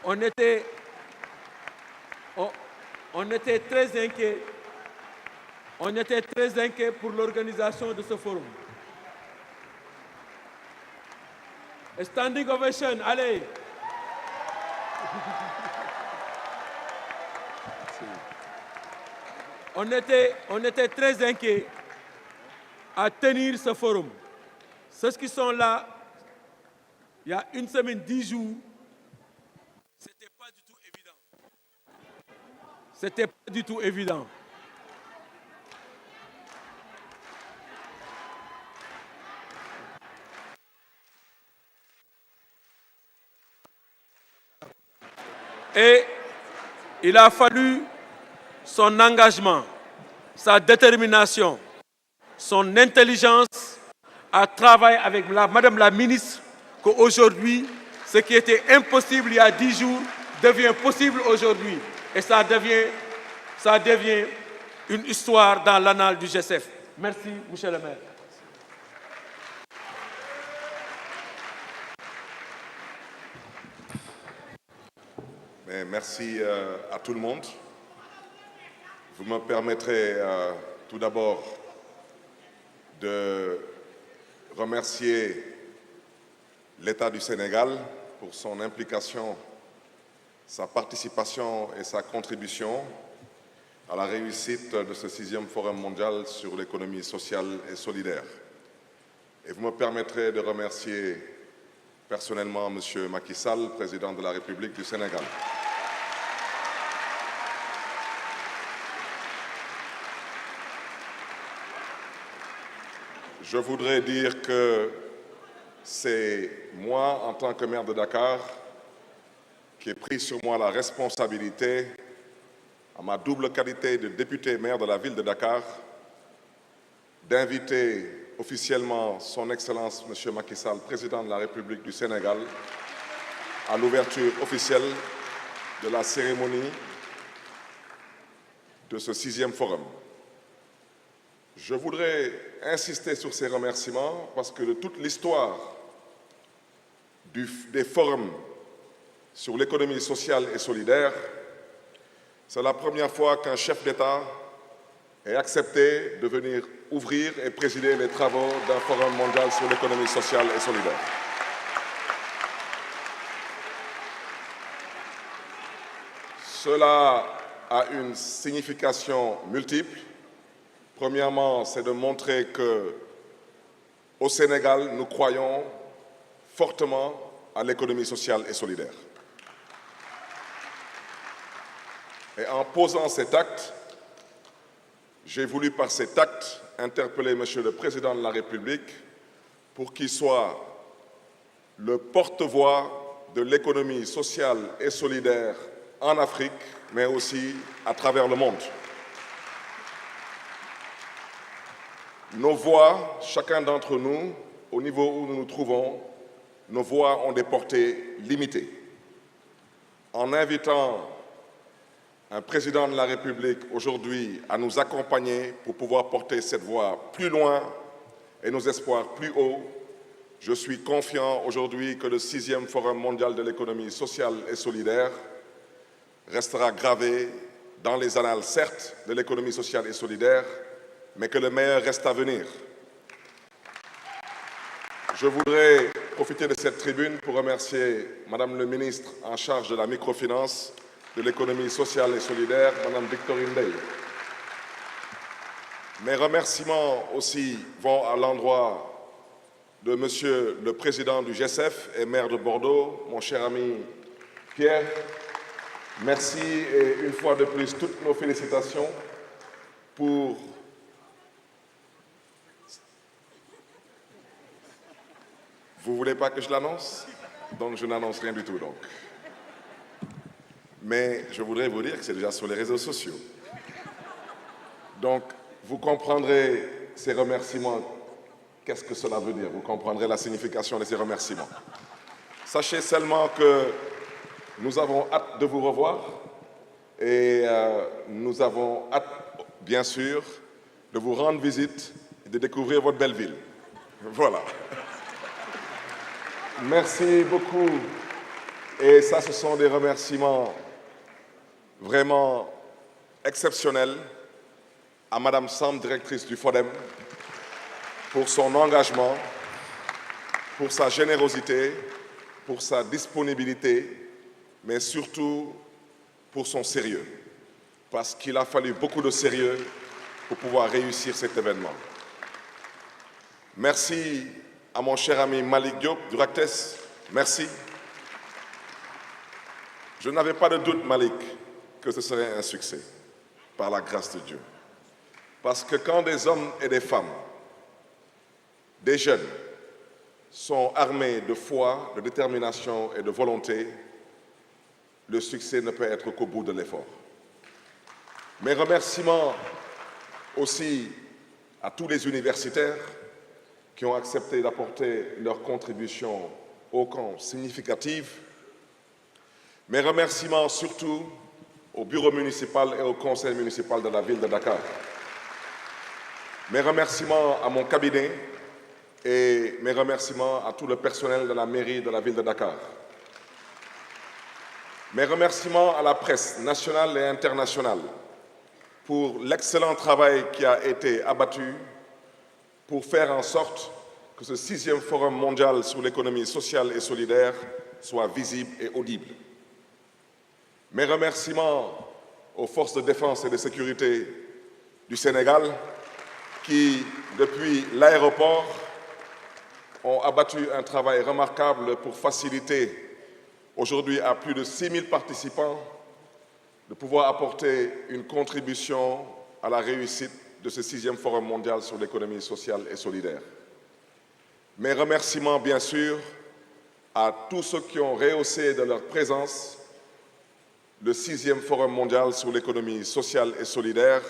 on était très inquiets. On était très inquiets pour l'organisation de ce forum. A standing ovation, allez. On était très inquiets à tenir ce forum. Ceux qui sont là, il y a une semaine, 10 jours, ce n'était pas du tout évident. C'était pas du tout évident. Et il a fallu son engagement, sa détermination, son intelligence à travailler avec Madame la ministre qu'aujourd'hui, ce qui était impossible il y a 10 jours devient possible aujourd'hui. Et ça devient une histoire dans l'annale du GSF. Merci, monsieur le maire. Merci à tout le monde. Vous me permettrez tout d'abord de remercier l'État du Sénégal pour son implication, sa participation et sa contribution à la réussite de ce 6e Forum mondial sur l'économie sociale et solidaire. Et vous me permettrez de remercier personnellement M. Macky Sall, président de la République du Sénégal. Je voudrais dire que c'est moi, en tant que maire de Dakar, qui ai pris sur moi la responsabilité, à ma double qualité de député maire de la ville de Dakar, d'inviter officiellement son Excellence M. Macky Sall, président de la République du Sénégal, à l'ouverture officielle de la cérémonie de ce 6e forum. Je voudrais insister sur ces remerciements parce que de toute l'histoire des forums sur l'économie sociale et solidaire, c'est la première fois qu'un chef d'État ait accepté de venir ouvrir et présider les travaux d'un forum mondial sur l'économie sociale et solidaire. Cela a une signification multiple. Premièrement, c'est de montrer qu'au Sénégal, nous croyons fortement à l'économie sociale et solidaire. Et en posant cet acte, j'ai voulu par cet acte interpeller Monsieur le Président de la République pour qu'il soit le porte-voix de l'économie sociale et solidaire en Afrique, mais aussi à travers le monde. Nos voix, chacun d'entre nous, au niveau où nous nous trouvons, nos voix ont des portées limitées. En invitant un président de la République aujourd'hui à nous accompagner pour pouvoir porter cette voix plus loin et nos espoirs plus haut, je suis confiant aujourd'hui que le 6e Forum mondial de l'économie sociale et solidaire restera gravé dans les annales, certes, de l'économie sociale et solidaire, mais que le meilleur reste à venir. Je voudrais profiter de cette tribune pour remercier Madame le ministre en charge de la microfinance, de l'économie sociale et solidaire, Madame Victorine Ndeye. Mes remerciements aussi vont à l'endroit de Monsieur le Président du GSF et maire de Bordeaux, mon cher ami Pierre. Merci et une fois de plus, toutes nos félicitations pour Vous ne voulez pas que je l'annonce? Donc je n'annonce rien du tout. Donc. Mais je voudrais vous dire que c'est déjà sur les réseaux sociaux. Donc vous comprendrez ces remerciements. Qu'est-ce que cela veut dire? Vous comprendrez la signification de ces remerciements. Sachez seulement que nous avons hâte de vous revoir et nous avons hâte, bien sûr, de vous rendre visite et de découvrir votre belle ville. Voilà. Merci beaucoup Et ça, ce sont des remerciements vraiment exceptionnels à Madame Samb, directrice du FODEM, pour son engagement, pour sa générosité, pour sa disponibilité, mais surtout pour son sérieux, parce qu'il a fallu beaucoup de sérieux pour pouvoir réussir cet événement. Merci à mon cher ami Malik Diop du RACTES, merci. Je n'avais pas de doute, Malik, que ce serait un succès, par la grâce de Dieu. Parce que quand des hommes et des femmes, des jeunes, sont armés de foi, de détermination et de volonté, le succès ne peut être qu'au bout de l'effort. Mes remerciements aussi à tous les universitaires qui ont accepté d'apporter leur contribution ô camp significative. Mes remerciements surtout au bureau municipal et au conseil municipal de la ville de Dakar. Mes remerciements à mon cabinet et mes remerciements à tout le personnel de la mairie de la ville de Dakar. Mes remerciements à la presse nationale et internationale pour l'excellent travail qui a été abattu pour faire en sorte que ce 6e Forum mondial sur l'économie sociale et solidaire soit visible et audible. Mes remerciements aux forces de défense et de sécurité du Sénégal qui, depuis l'aéroport, ont abattu un travail remarquable pour faciliter aujourd'hui à plus de 6 000 participants de pouvoir apporter une contribution à la réussite de ce 6e Forum mondial sur l'économie sociale et solidaire. Mes remerciements, bien sûr, à tous ceux qui ont rehaussé de leur présence le 6e Forum mondial sur l'économie sociale et solidaire